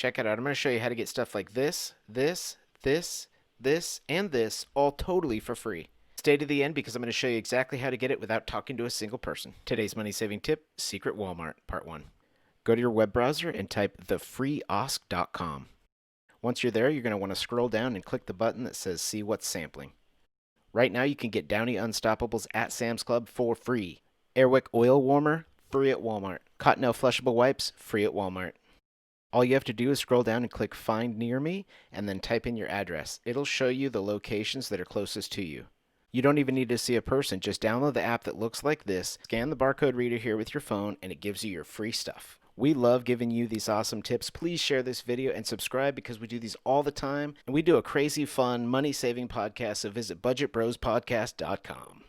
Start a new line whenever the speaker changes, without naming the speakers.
Check it out. I'm going to show you how to get stuff like this, and this all totally for free. Stay to the end because I'm going to show you exactly how to get it without talking to a single person. Today's money-saving tip, Secret Walmart, Part 1. Go to your web browser and type thefreeosk.com. Once you're there, you're going to want to scroll down and click the button that says See What's Sampling. Right now, you can get Downy Unstoppables at Sam's Club for free. Airwick Oil Warmer, free at Walmart. Cottonelle Flushable Wipes, free at Walmart. All you have to do is scroll down and click Find Near Me, and then type in your address. It'll show you the locations that are closest to you. You don't even need to see a person. Just download the app that looks like this, scan the barcode reader here with your phone, and it gives you your free stuff. We love giving you these awesome tips. Please share this video and subscribe because we do these all the time. And we do a crazy, fun, money-saving podcast, so visit budgetbrospodcast.com.